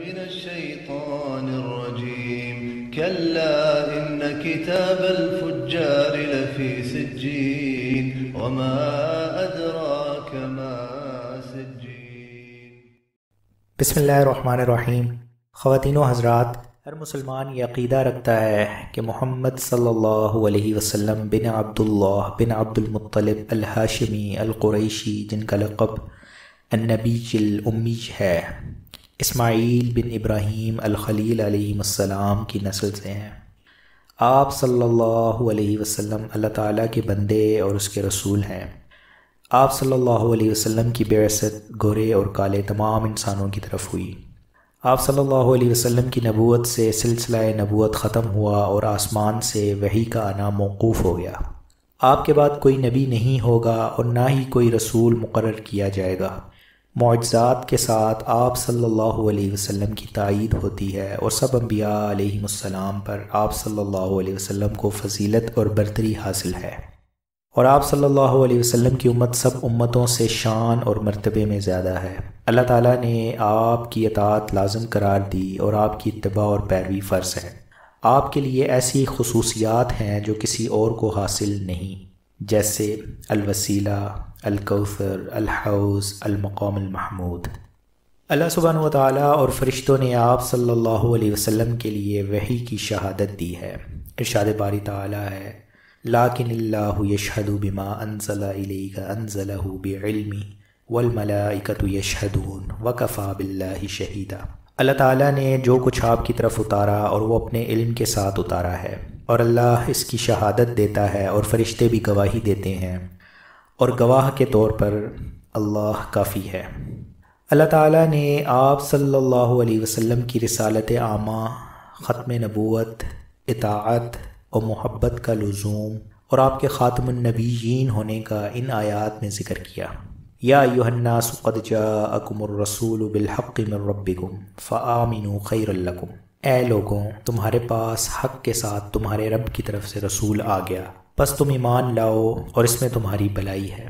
من الشيطان الرجيم كلا إن كتاب الفجار لفي سجين وما أدراك ما سجين۔ بسم اللہ الرحمن الرحیم۔ خواتین و حضرات، ہر مسلمان یہ عقیدہ رکھتا ہے کہ محمد صلی اللہ علیہ وسلم بن عبداللہ بن عبد المطلب الہاشمی القریشی، جن کا لقب النبی الامی ہے، اسماعیل بن ابراہیم الخلیل علیہ السلام کی نسل سے ہیں۔ آپ صلی اللہ علیہ وسلم اللہ تعالیٰ کے بندے اور اس کے رسول ہیں۔ آپ صلی اللہ علیہ وسلم کی بعثت گورے اور کالے تمام انسانوں کی طرف ہوئی۔ آپ صلی اللہ علیہ وسلم کی نبوت سے سلسلہ نبوت ختم ہوا اور آسمان سے وحی کا آنا موقوف ہو گیا۔ آپ کے بعد کوئی نبی نہیں ہوگا اور نہ ہی کوئی رسول مقرر کیا جائے گا۔ معجزات کے ساتھ آپ صلی اللہ علیہ وسلم کی تائید ہوتی ہے اور سب انبیاء علیہم السلام پر آپ صلی اللہ علیہ وسلم کو فضیلت اور برتری حاصل ہے، اور آپ صلی اللہ علیہ وسلم کی امت سب امتوں سے شان اور مرتبے میں زیادہ ہے۔ اللہ تعالیٰ نے آپ کی اطاعت لازم قرار دی اور آپ کی اتباع اور پیروی فرض ہے۔ آپ کے لیے ایسی خصوصیات ہیں جو کسی اور کو حاصل نہیں، جیسے الوسیلہ، الکوثر، الحوض، المقام المحمود۔ اللہ سبحانہ و تعالیٰ اور فرشتوں نے آپ صلی اللہ علیہ وسلم کے لیے وحی کی شہادت دی ہے۔ ارشاد باری تعالیٰ ہے، لیکن اللہ یشہد بما انزل الیک انزلہ بعلمہ والملائکۃ یشہدون وکفی باللہ شہیدا۔ اللہ تعالیٰ نے جو کچھ آپ کی طرف اتارا اور وہ اپنے علم کے ساتھ اتارا ہے، اور اللہ اس کی شہادت دیتا ہے اور فرشتے بھی گواہی دیتے ہیں، اور گواہ کے طور پر اللہ کافی ہے۔ اللہ تعالیٰ نے آپ صلی اللہ علیہ وسلم کی رسالت عامہ، ختم نبوت، اطاعت اور محبت کا لزوم اور آپ کے خاتم النبیین ہونے کا ان آیات میں ذکر کیا۔ یا ایھا الناس قد جاءکم الرسول بالحق من ربکم فآمنوا خیرا لکم۔ اے لوگوں، تمہارے پاس حق کے ساتھ تمہارے رب کی طرف سے رسول آ گیا، پس تم ایمان لاؤ اور اس میں تمہاری بھلائی ہے۔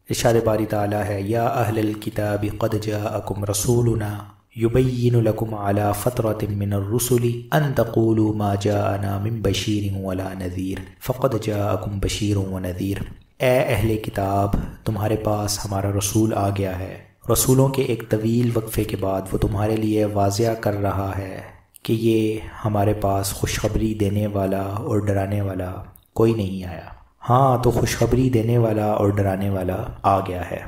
ارشاد باری تعالیٰ ہے، یا اہل الکتاب قد جاءکم رسولنا یبین لکم علی فترۃ من الرسل ان تقولوا ما جاءنا من بشیر ولا نذیر فقد جاءکم بشیر ونذیر۔ اے اہل کتاب، تمہارے پاس ہمارا رسول آ گیا ہے، رسولوں کے ایک طویل وقفے کے بعد وہ تمہارے لیے واضح کر رہا ہے کہ یہ ہمارے پاس خوشخبری دینے والا اور ڈرانے والا کوئی نہیں آیا۔ ہاں تو خوشخبری دینے والا اور ڈرانے والا آ گیا ہے۔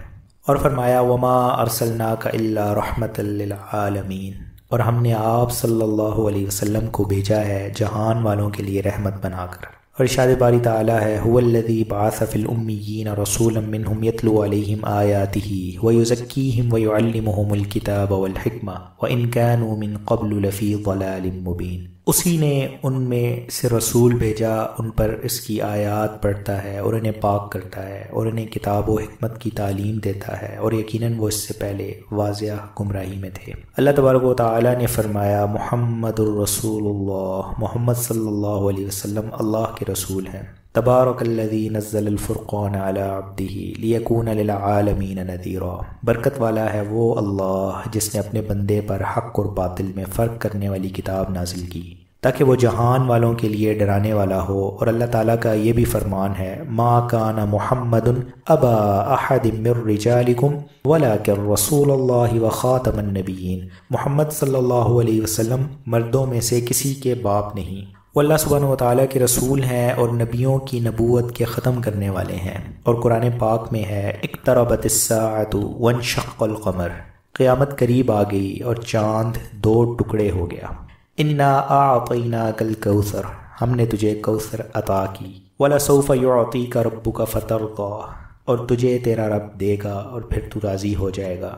اور فرمایا، وما ارسلناک الا رحمۃ للعالمین، اور ہم نے آپ صلی اللہ علیہ وسلم کو بھیجا ہے جہان والوں کے لیے رحمت بنا کر۔ اور ارشاد باری تعالیٰ ہے، هو الذی بعث فی الامیین رسولا منہم یتلو علیہم آیاتہ ویزکیہم ویعلمہم الکتاب والحکمہ وان کانوا من قبل لفی ضلال مبین۔ اسی نے ان میں سے رسول بھیجا، ان پر اس کی آیات پڑھتا ہے اور انہیں پاک کرتا ہے اور انہیں کتاب و حکمت کی تعلیم دیتا ہے، اور یقیناً وہ اس سے پہلے واضح گمراہی میں تھے۔ اللہ تبارک و تعالیٰ نے فرمایا، محمد الرسول اللہ، محمد صلی اللہ علیہ وسلم اللہ کے رسول ہیں۔ تبارک الذی نزل الفرقان علی عبدہ لیکون للعالمین نذیرا۔ برکت والا ہے وہ اللہ جس نے اپنے بندے پر حق اور باطل میں فرق کرنے والی کتاب نازل کی تاکہ وہ جہان والوں کے لیے ڈرانے والا ہو۔ اور اللہ تعالیٰ کا یہ بھی فرمان ہے، ما کان محمد ابا احد من رجالکم ولکن رسول اللہ وخاتم النبیین۔ محمد صلی اللہ علیہ وسلم مردوں میں سے کسی کے باپ نہیں، وہ اللہ سبحانہ و تعالیٰ کے رسول ہیں اور نبیوں کی نبوت کے ختم کرنے والے ہیں۔ اور قرآن پاک میں ہے، اقتربت الساعۃ وانشق القمر، قیامت قریب آ گئی اور چاند دو ٹکڑے ہو گیا۔ انا اعطیناک الکوثر، ہم نے تجھے کوثر عطا کی۔ ولسوف یعطیک ربک فترضی، اور تجھے تیرا رب دے گا اور پھر تو راضی ہو جائے گا۔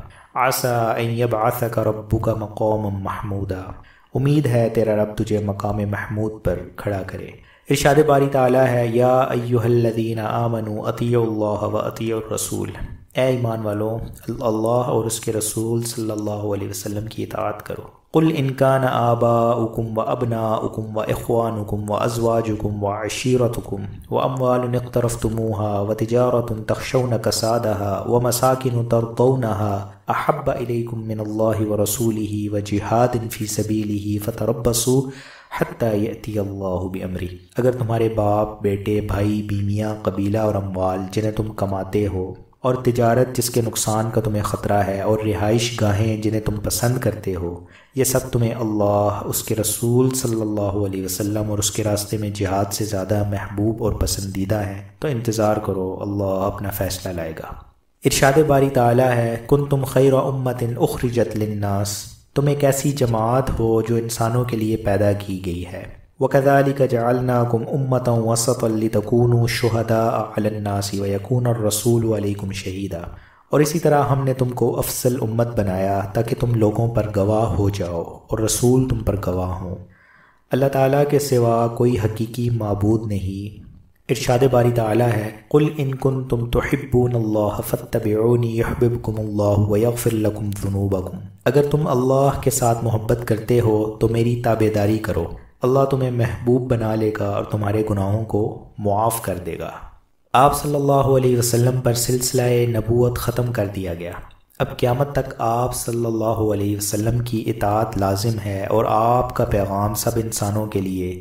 عسیٰ ان یبعثک ربک مقاما محمودا، امید ہے تیرا رب تجھے مقام محمود پر کھڑا کرے۔ ارشاد باری تعالیٰ ہے، یا ایھا الذین آمنوا اطیعوا اللہ واطیعوا الرسول۔ اے ایمان والو اللہ اور اس کے رسول صلی اللہ علیہ وسلم کی اطاعت کرو۔ قل ان کان آباؤکم وابناؤکم واخوانکم وازواجکم وعشیرتکم واموال اقترفتموها وتجارۃ تخشون کسادها ومساکن ترضونها احب الیکم من اللہ ورسولہ وجہاد فی سبیلہ فتربصوا حتی یأتی اللہ بامرہ۔ اگر تمہارے باپ، بیٹے، بھائی، بیویاں، قبیلہ اور اموال جنہیں تم کماتے ہو، اور تجارت جس کے نقصان کا تمہیں خطرہ ہے، اور رہائش گاہیں جنہیں تم پسند کرتے ہو، یہ سب تمہیں اللہ، اس کے رسول صلی اللہ علیہ وسلم اور اس کے راستے میں جہاد سے زیادہ محبوب اور پسندیدہ ہیں، تو انتظار کرو، اللہ اپنا فیصلہ لائے گا۔ ارشاد باری تعالیٰ ہے، کنتم خیر امت اخرجت للناس، تم ایک ایسی جماعت ہو جو انسانوں کے لیے پیدا کی گئی ہے۔ وَكَذَلِكَ جَعَلْنَاكُمْ أُمَّةً وَسَطًا لِتَكُونُوا شُهَدَاءَ عَلَى النَّاسِ وَيَكُونَ الرَّسُولُ عَلَيْكُمْ شَهِيدًا، اور اسی طرح ہم نے تم کو افضل امت بنایا تاکہ تم لوگوں پر گواہ ہو جاؤ اور رسول تم پر گواہ ہوں۔ اللہ تعالیٰ کے سوا کوئی حقیقی معبود نہیں۔ ارشاد باری تعالیٰ ہے، قُلْ إِن كُنتُمْ تُحِبُّونَ اللَّهَ فَاتَّبِعُونِي يُحْبِبْكُمُ اللَّهُ وَيَغْفِرْ لَكُمْ ذُنُوبَكُمْ۔ اگر تم اللہ کے ساتھ محبت کرتے ہو تو میری تابعداری کرو، اللہ تمہیں محبوب بنا لے گا اور تمہارے گناہوں کو معاف کر دے گا۔ آپ صلی اللہ علیہ وسلم پر سلسلہ نبوت ختم کر دیا گیا۔ اب قیامت تک آپ صلی اللہ علیہ وسلم کی اطاعت لازم ہے اور آپ کا پیغام سب انسانوں کے لیے۔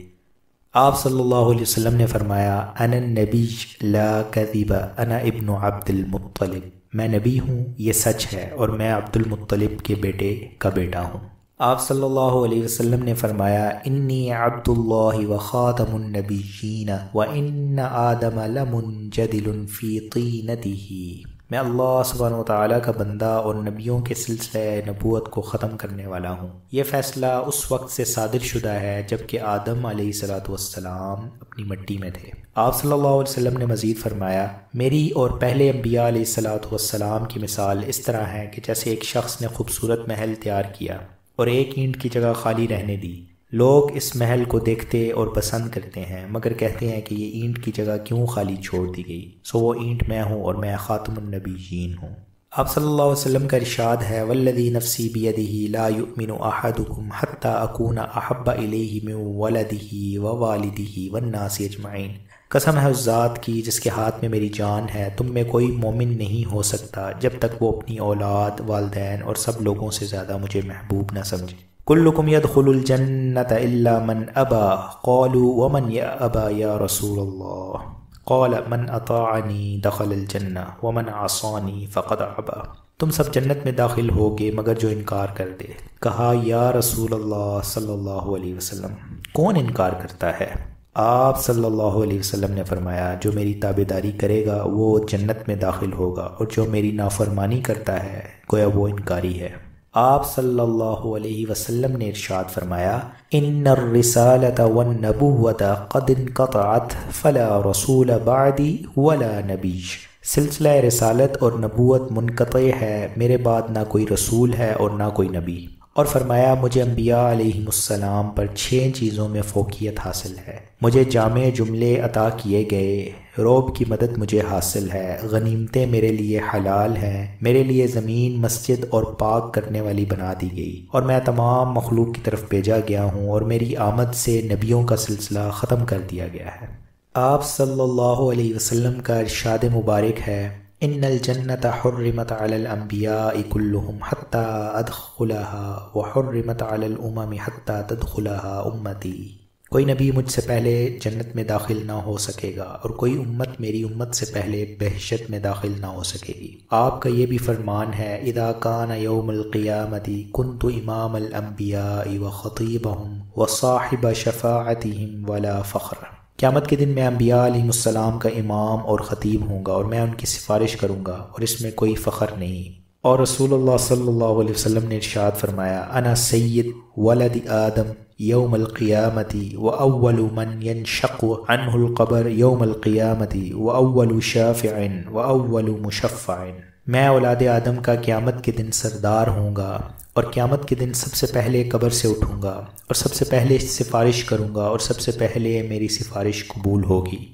آپ صلی اللہ علیہ وسلم نے فرمایا، انا النبی لا کذب انا ابن عبد المطلب، میں نبی ہوں، یہ سچ ہے، اور میں عبد المطلب کے بیٹے کا بیٹا ہوں۔ آپ صلی اللہ علیہ وسلم نے فرمایا، انی عبد اللہ وخاتم النبیین وان آدم لمنجدل فی طینتہ، میں اللہ سبحانہ وتعالیٰ کا بندہ اور نبیوں کے سلسلہ نبوت کو ختم کرنے والا ہوں۔ یہ فیصلہ اس وقت سے صادر شدہ ہے جب کہ آدم علیہ السلام اپنی مٹی میں تھے۔ آپ صلی اللہ علیہ وسلم نے مزید فرمایا، میری اور پہلے انبیاء علیہ السلام کی مثال اس طرح ہے کہ جیسے ایک شخص نے خوبصورت محل تیار کیا اور ایک اینٹ کی جگہ خالی رہنے دی۔ لوگ اس محل کو دیکھتے اور پسند کرتے ہیں، مگر کہتے ہیں کہ یہ اینٹ کی جگہ کیوں خالی چھوڑ دی گئی؟ سو وہ اینٹ میں ہوں اور میں خاتم النبیین ہوں۔ آپ صلی اللہ علیہ وسلم کا ارشاد ہے، والذی نفسی بیدہ لا یؤمن احدکم حتی اکون احب الیہ من ولدہ ووالدہ والناس اجمعین، قسم ہے اس ذات کی جس کے ہاتھ میں میری جان ہے، تم میں کوئی مومن نہیں ہو سکتا جب تک وہ اپنی اولاد، والدین اور سب لوگوں سے زیادہ مجھے محبوب نہ سمجھے۔ کلکم يدخل الجنة الا من ابا، قالوا ومن ابا یا رسول اللہ، قال من اطاعنی دخل الجنة ومن عصانی فقد ابا، تم سب جنت میں داخل ہوگے مگر جو انکار کر دے۔ کہا، یا رسول اللہ صلی اللہ علیہ وسلم، کون انکار کرتا ہے؟ آپ صلی اللہ علیہ وسلم نے فرمایا، جو میری تابعداری کرے گا وہ جنت میں داخل ہوگا، اور جو میری نافرمانی کرتا ہے گویا وہ انکاری ہے۔ آپ صلی اللہ علیہ وسلم نے ارشاد فرمایا، ان الرسالۃ والنبوۃ قد انقطعت فلا رسول بعدی ولا نبی، سلسلہ رسالت اور نبوت منقطع ہے، میرے بعد نہ کوئی رسول ہے اور نہ کوئی نبی۔ اور فرمایا، مجھے انبیاء علیہ السلام پر 6 چیزوں میں فوقیت حاصل ہے، مجھے جامع جملے عطا کیے گئے، روب کی مدد مجھے حاصل ہے، غنیمتیں میرے لیے حلال ہیں، میرے لیے زمین مسجد اور پاک کرنے والی بنا دی گئی، اور میں تمام مخلوق کی طرف بھیجا گیا ہوں، اور میری آمد سے نبیوں کا سلسلہ ختم کر دیا گیا ہے۔ آپ صلی اللہ علیہ وسلم کا ارشاد مبارک ہے، ان الجنت حرمت علی الانبیاء کلہم حتی ادخلها وحرمت علی الامم حتی تدخلها امتی، کوئی نبی مجھ سے پہلے جنت میں داخل نہ ہو سکے گا اور کوئی امت میری امت سے پہلے بہشت میں داخل نہ ہو سکے گی۔ آپ کا یہ بھی فرمان ہے، اذا کان یوم القیامت کنت امام الانبیاء وخطیبہم وصاحب شفاعتہم ولا فخر، قیامت کے دن میں انبیاء علیہ السلام کا امام اور خطیب ہوں گا اور میں ان کی سفارش کروں گا، اور اس میں کوئی فخر نہیں۔ اور رسول اللہ صلی اللہ علیہ وسلم نے ارشاد فرمایا، انا سید ولد آدم یوم القیامت واول من ینشق عنہ القبر یوم القیامت واول شافع واول مشفع، میں اولاد آدم کا قیامت کے دن سردار ہوں گا، اور قیامت کے دن سب سے پہلے قبر سے اٹھوں گا، اور سب سے پہلے سفارش کروں گا، اور سب سے پہلے میری سفارش قبول ہوگی۔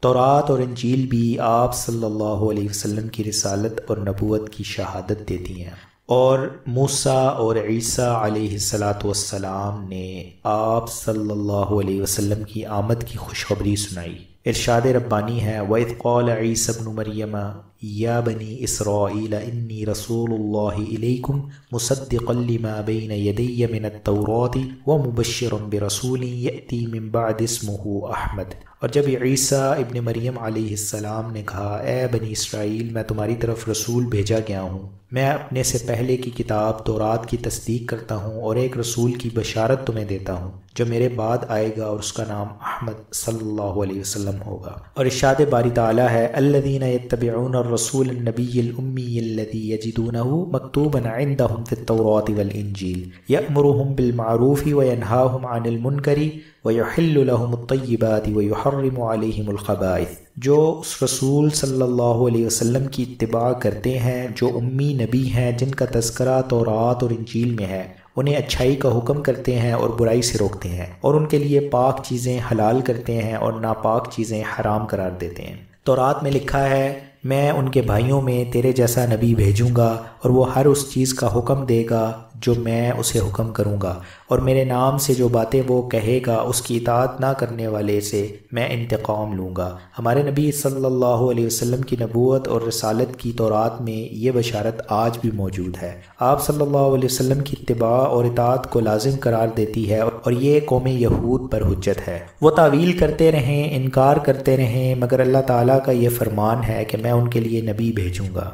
تورات اور انجیل بھی آپ صلی اللہ علیہ وسلم کی رسالت اور نبوت کی شہادت دیتی ہیں، اور موسیٰ اور عیسیٰ علیہ السلام نے آپ صلی اللہ علیہ وسلم کی آمد کی خوشخبری سنائی۔ ارشاد ربانی ہے وَإِذْ قَالَ عِيسَى ابْنُ مَرْيَمَ يَا بَنِي إِسْرَائِيلَ إِنِّي رَسُولُ اللَّهِ إِلَيْكُمْ مُصَدِّقًا لِمَا بَيْنَ يَدَيَّ مِنَ التَّوْرَاةِ وَمُبَشِّرًا بِرَسُولٍ يَأْتِي مِن بَعْدِ اسْمُهُ أَحْمَدُ۔ اور جب عیسیٰ ابن مریم علیہ السلام نے کہا اے بنی اسرائیل میں تمہاری طرف رسول بھیجا گیا ہوں، میں اپنے سے پہلے کی کتاب تورات کی تصدیق کرتا ہوں اور ایک رسول کی بشارت تمہیں دیتا ہوں جو میرے بعد آئے گا اور اس کا نام احمد صلی اللہ علیہ وسلم ہوگا۔ اور ارشاد باری تعالیٰ ہے الذین یتبعون الرسول النبی الامی الذی یجدونہ مکتوبا عندہم فی التوراۃ والانجیل یأمرہم بالمعروف وینہاہم عن المنکر وَيُحِلُّ لَهُمُ الطَّيِّبَاتِ وَيُحَرِّمُ عَلَيْهِمُ الْخَبَائِثَ۔ جو اس رسول صلی اللہ علیہ وسلم کی اتباع کرتے ہیں جو امی نبی ہیں، جن کا تذکرہ تورات اور انجیل میں ہے، انہیں اچھائی کا حکم کرتے ہیں اور برائی سے روکتے ہیں، اور ان کے لیے پاک چیزیں حلال کرتے ہیں اور ناپاک چیزیں حرام قرار دیتے ہیں۔ تورات میں لکھا ہے میں ان کے بھائیوں میں تیرے جیسا نبی بھیجوں گا اور وہ ہر اس چیز کا حکم دے گا جو میں اسے حکم کروں گا، اور میرے نام سے جو باتیں وہ کہے گا اس کی اطاعت نہ کرنے والے سے میں انتقام لوں گا۔ ہمارے نبی صلی اللہ علیہ وسلم کی نبوت اور رسالت کی تورات میں یہ بشارت آج بھی موجود ہے۔ آپ صلی اللہ علیہ وسلم کی اتباع اور اطاعت کو لازم قرار دیتی ہے، اور یہ قوم یہود پر حجت ہے۔ وہ تعویل کرتے رہیں، انکار کرتے رہیں، مگر اللہ تعالیٰ کا یہ فرمان ہے کہ میں ان کے لیے نبی بھیجوں گا۔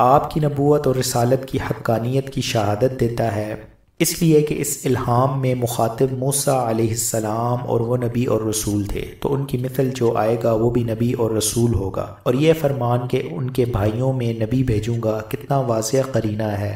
آپ کی نبوت اور رسالت کی حقانیت کی شہادت دیتا ہے، اس لیے کہ اس الہام میں مخاطب موسیٰ علیہ السلام اور وہ نبی اور رسول تھے، تو ان کی مثل جو آئے گا وہ بھی نبی اور رسول ہوگا۔ اور یہ فرمان کہ ان کے بھائیوں میں نبی بھیجوں گا کتنا واضح قرینہ ہے،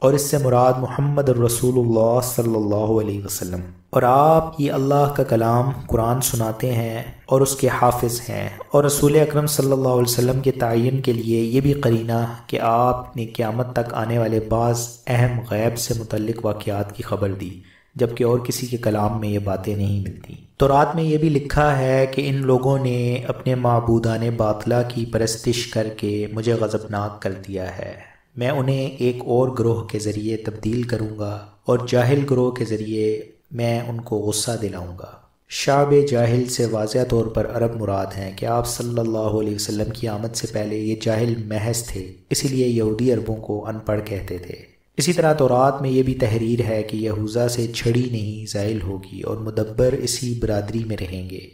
اور اس سے مراد محمد الرسول اللہ صلی اللہ علیہ وسلم۔ اور آپ یہ اللہ کا کلام قرآن سناتے ہیں اور اس کے حافظ ہیں، اور رسول اکرم صلی اللہ علیہ وسلم کے تعین کے لیے یہ بھی قرینہ کہ آپ نے قیامت تک آنے والے بعض اہم غیب سے متعلق واقعات کی خبر دی، جبکہ اور کسی کے کلام میں یہ باتیں نہیں ملتی۔ تورات میں یہ بھی لکھا ہے کہ ان لوگوں نے اپنے معبودان باطلہ کی پرستش کر کے مجھے غضبناک کر دیا ہے، میں انہیں ایک اور گروہ کے ذریعے تبدیل کروں گا، اور جاہل گروہ کے ذریعے میں ان کو غصہ دلاؤں گا۔ شعب جاہل سے واضح طور پر عرب مراد ہیں کہ آپ صلی اللہ علیہ وسلم کی آمد سے پہلے یہ جاہل محض تھے، اسی لیے یہودی عربوں کو ان پڑھ کہتے تھے۔ اسی طرح تورات میں یہ بھی تحریر ہے کہ یہوذا سے چھڑی نہیں زائل ہوگی، اور مدبر اسی برادری میں رہیں گے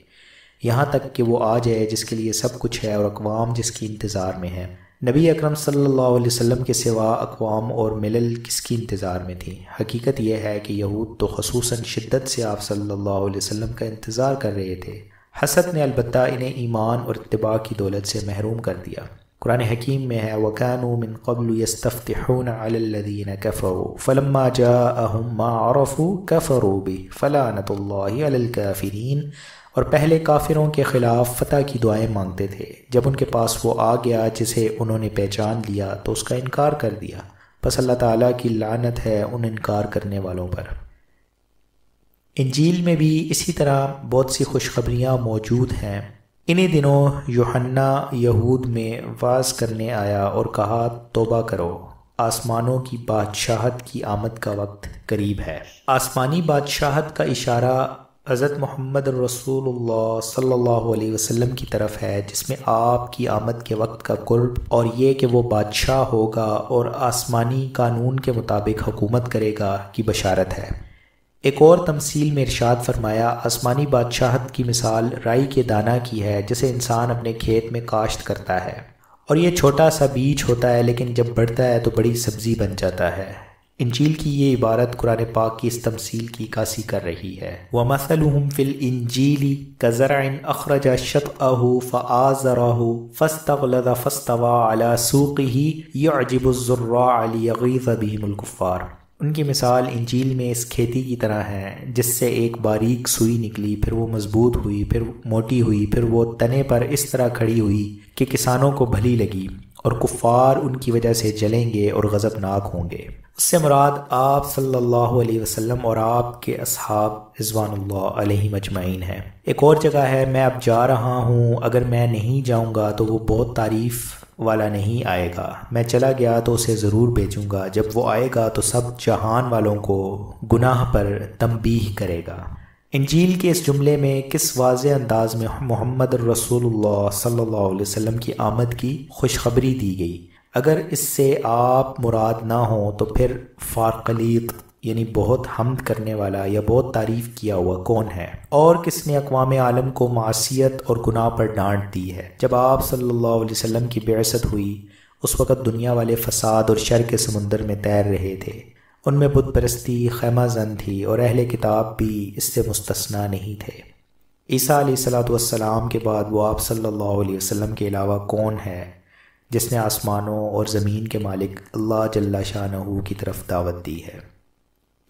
یہاں تک کہ وہ آ جائے جس کے لیے سب کچھ ہے، اور اقوام جس کی انتظار میں ہے۔ نبی اکرم صلی اللہ علیہ وسلم کے سوا اقوام اور ملل کس کی انتظار میں تھی؟ حقیقت یہ ہے کہ یہود تو خصوصاً شدت سے آپ صلی اللہ علیہ وسلم کا انتظار کر رہے تھے۔ حسد نے البتہ انہیں ایمان اور اتباع کی دولت سے محروم کر دیا۔ قرآن حکیم میں ہے وَكَانُوا مِن قَبْلُ يَسْتَفْتِحُونَ عَلَى الَّذِينَ كَفَرُوا فَلَمَّا جَاءَهُم مَّا عَرَفُوا كَفَرُوا بِهِ فَلَعْنَةُ اللَّهِ عَلَى الْكَافِرِينَ۔ اور پہلے کافروں کے خلاف فتح کی دعائیں مانگتے تھے، جب ان کے پاس وہ آ گیا جسے انہوں نے پہچان لیا تو اس کا انکار کر دیا، پس اللہ تعالیٰ کی لعنت ہے ان انکار کرنے والوں پر۔ انجیل میں بھی اسی طرح بہت سی خوشخبریاں موجود ہیں۔ انہی دنوں یوحنا یہود میں وعظ کرنے آیا اور کہا توبہ کرو، آسمانوں کی بادشاہت کی آمد کا وقت قریب ہے۔ آسمانی بادشاہت کا اشارہ حضرت محمد الرسول اللہ صلی اللہ علیہ وسلم کی طرف ہے، جس میں آپ کی آمد کے وقت کا قرب اور یہ کہ وہ بادشاہ ہوگا اور آسمانی قانون کے مطابق حکومت کرے گا کی بشارت ہے۔ ایک اور تمثیل میں ارشاد فرمایا آسمانی بادشاہت کی مثال رائی کے دانہ کی ہے جسے انسان اپنے کھیت میں کاشت کرتا ہے، اور یہ چھوٹا سا بیج ہوتا ہے لیکن جب بڑھتا ہے تو بڑی سبزی بن جاتا ہے۔ انجیل کی یہ عبارت قرآن پاک کی اس تمثیل کی عکاسی کر رہی ہے۔ وَمَثَلُهُمْ فِي الْإِنجِيلِ كَزَرْعٍ أَخْرَجَ شَطْأَهُ فَآزَرَهُ فَاسْتَغْلَظَ فَاسْتَوَىٰ عَلَىٰ سُوقِهِ يُعْجِبُ الزُّرَّاعَ لِيَغِيظَ بِهِمُ الْكُفَّارَ۔ ان کی مثال انجیل میں اس کھیتی کی طرح ہے جس سے ایک باریک سوئی نکلی، پھر وہ مضبوط ہوئی، پھر موٹی ہوئی، پھر وہ تنے پر اس طرح کھڑی ہوئی کہ کسانوں کو بھلی لگی، اور کفار ان کی وجہ سے جلیں گے اور غضبناک ہوں گے۔ اس سے مراد آپ صلی اللہ علیہ وسلم اور آپ کے اصحاب رضوان اللہ علیہم اجمعین ہے۔ ایک اور جگہ ہے، میں اب جا رہا ہوں، اگر میں نہیں جاؤں گا تو وہ بہت تعریف والا نہیں آئے گا، میں چلا گیا تو اسے ضرور بھیجوں گا، جب وہ آئے گا تو سب جہان والوں کو گناہ پر تنبیہ کرے گا۔ انجیل کے اس جملے میں کس واضح انداز میں محمد رسول اللہ صلی اللہ علیہ وسلم کی آمد کی خوشخبری دی گئی۔ اگر اس سے آپ مراد نہ ہوں تو پھر فارقلیط یعنی بہت حمد کرنے والا یا بہت تعریف کیا ہوا کون ہے، اور کس نے اقوام عالم کو معصیت اور گناہ پر ڈانٹ دی ہے؟ جب آپ صلی اللہ علیہ وسلم کی بعثت ہوئی اس وقت دنیا والے فساد اور شر کے سمندر میں تیر رہے تھے، ان میں بت پرستی خیمہ زن تھی، اور اہل کتاب بھی اس سے مستثنیٰ نہیں تھے۔ عیسیٰ علیہ السلام کے بعد وہ آپ صلی اللہ علیہ وسلم کے علاوہ کون ہے جس نے آسمانوں اور زمین کے مالک اللہ جل شانہ کی طرف دعوت دی ہے؟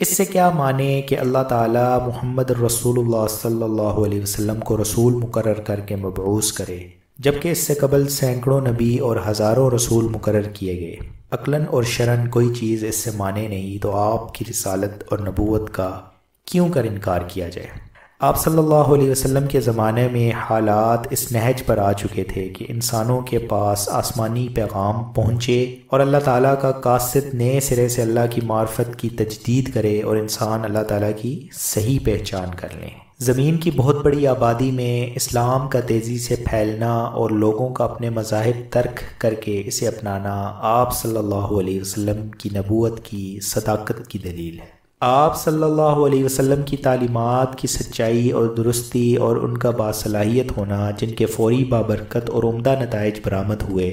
اس سے کیا مانے کہ اللہ تعالیٰ محمد رسول اللہ صلی اللہ علیہ وسلم کو رسول مقرر کر کے مبعوث کرے، جبکہ اس سے قبل سینکڑوں نبی اور ہزاروں رسول مقرر کیے گئے؟ عقلاً اور شرعاً کوئی چیز اس سے مانے نہیں، تو آپ کی رسالت اور نبوت کا کیوں کر انکار کیا جائے؟ آپ صلی اللہ علیہ وسلم کے زمانے میں حالات اس نہج پر آ چکے تھے کہ انسانوں کے پاس آسمانی پیغام پہنچے اور اللہ تعالیٰ کا قاصد نئے سرے سے اللہ کی معرفت کی تجدید کرے اور انسان اللہ تعالیٰ کی صحیح پہچان کر لیں۔ زمین کی بہت بڑی آبادی میں اسلام کا تیزی سے پھیلنا اور لوگوں کا اپنے مذاہب ترک کر کے اسے اپنانا آپ صلی اللہ علیہ وسلم کی نبوت کی صداقت کی دلیل ہے۔ آپ صلی اللہ علیہ وسلم کی تعلیمات کی سچائی اور درستی اور ان کا باصلاحیت ہونا، جن کے فوری بابرکت اور عمدہ نتائج برآمد ہوئے،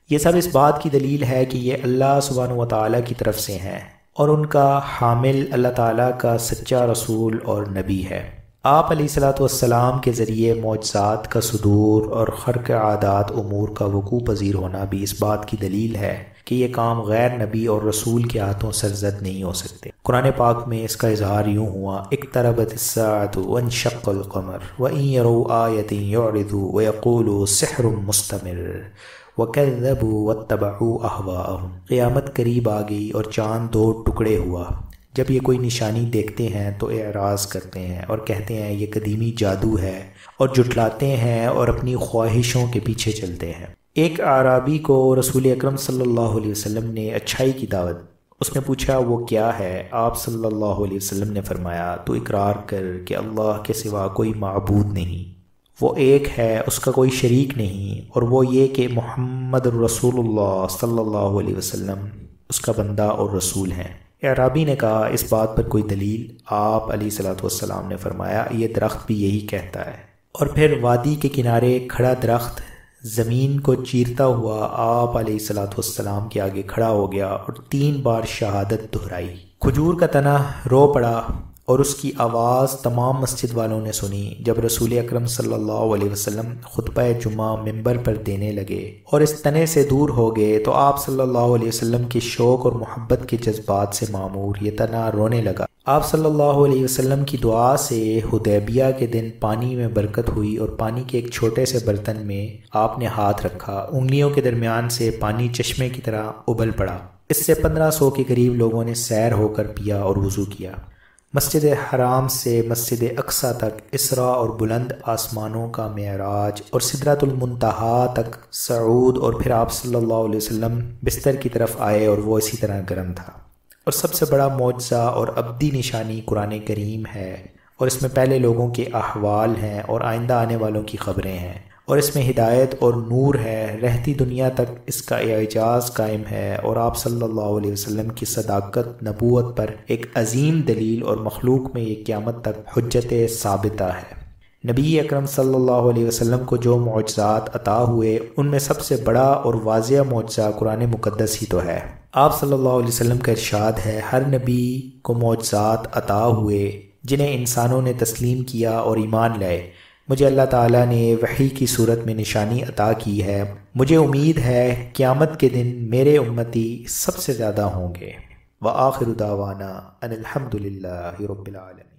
یہ سب اس بات کی دلیل ہے کہ یہ اللہ سبحانہ و تعالیٰ کی طرف سے ہیں اور ان کا حامل اللہ تعالیٰ کا سچا رسول اور نبی ہے۔ آپ علیہ السلام کے ذریعے معجزات کا صدور اور خرق عادات امور کا وقوع پذیر ہونا بھی اس بات کی دلیل ہے کہ یہ کام غیر نبی اور رسول کے ہاتھوں سرزد نہیں ہو سکتے۔ قرآن پاک میں اس کا اظہار یوں ہوا، اقتربت الساعة وانشق القمر وإن يروا آية يعرضوا ويقولوا سحر مستمر وكذبوا واتبعوا أهواءهم۔ قیامت قریب آ گئی اور چاند دو ٹکڑے ہوا، جب یہ کوئی نشانی دیکھتے ہیں تو اعراض کرتے ہیں اور کہتے ہیں یہ قدیمی جادو ہے، اور جھٹلاتے ہیں اور اپنی خواہشوں کے پیچھے چلتے ہیں۔ ایک اعرابی کو رسول اکرم صلی اللہ علیہ وسلم نے اچھائی کی دعوت، اس نے پوچھا وہ کیا ہے؟ آپ صلی اللہ علیہ وسلم نے فرمایا تو اقرار کر کہ اللہ کے سوا کوئی معبود نہیں، وہ ایک ہے، اس کا کوئی شریک نہیں، اور وہ یہ کہ محمد رسول اللہ صلی اللہ علیہ وسلم اس کا بندہ اور رسول ہیں۔ اعرابی نے کہا اس بات پر کوئی دلیل؟ آپ علیہ السلام نے فرمایا یہ درخت بھی یہی کہتا ہے۔ اور پھر وادی کے کنارے کھڑا درخت زمین کو چیرتا ہوا آپ علیہ السلام کے آگے کھڑا ہو گیا اور 3 بار شہادت دہرائی۔ کھجور کا تنہ رو پڑا اور اس کی آواز تمام مسجد والوں نے سنی۔ جب رسول اکرم صلی اللہ علیہ وسلم خطبہ جمعہ منبر پر دینے لگے اور اس تنے سے دور ہو گئے تو آپ صلی اللہ علیہ وسلم کے شوق اور محبت کے جذبات سے معمور یہ تنا رونے لگا۔ آپ صلی اللہ علیہ وسلم کی دعا سے حدیبیہ کے دن پانی میں برکت ہوئی، اور پانی کے ایک چھوٹے سے برتن میں آپ نے ہاتھ رکھا، انگلیوں کے درمیان سے پانی چشمے کی طرح ابل پڑا۔ اس سے 1500 کے قریب لوگوں نے سیر ہو کر پیا اور وضو کیا۔ مسجد حرام سے مسجد اقصیٰ تک اسراء اور بلند آسمانوں کا معراج اور سدرۃ المنتہا تک صعود، اور پھر آپ صلی اللہ علیہ وسلم بستر کی طرف آئے اور وہ اسی طرح گرم تھا۔ اور سب سے بڑا معجزہ اور ابدی نشانی قرآن کریم ہے، اور اس میں پہلے لوگوں کے احوال ہیں اور آئندہ آنے والوں کی خبریں ہیں، اور اس میں ہدایت اور نور ہے، رہتی دنیا تک اس کا اعجاز قائم ہے، اور آپ صلی اللہ علیہ وسلم کی صداقت نبوت پر ایک عظیم دلیل، اور مخلوق میں یہ قیامت تک حجت ثابتہ ہے۔ نبی اکرم صلی اللہ علیہ وسلم کو جو معجزات عطا ہوئے ان میں سب سے بڑا اور واضح معجزہ قرآن مقدس ہی تو ہے۔ آپ صلی اللہ علیہ وسلم کا ارشاد ہے ہر نبی کو معجزات عطا ہوئے جنہیں انسانوں نے تسلیم کیا اور ایمان لائے، مجھے اللہ تعالیٰ نے وحی کی صورت میں نشانی عطا کی ہے، مجھے امید ہے قیامت کے دن میرے امتی سب سے زیادہ ہوں گے۔ وآخر دعوانا ان الحمد للہ رب العالمین۔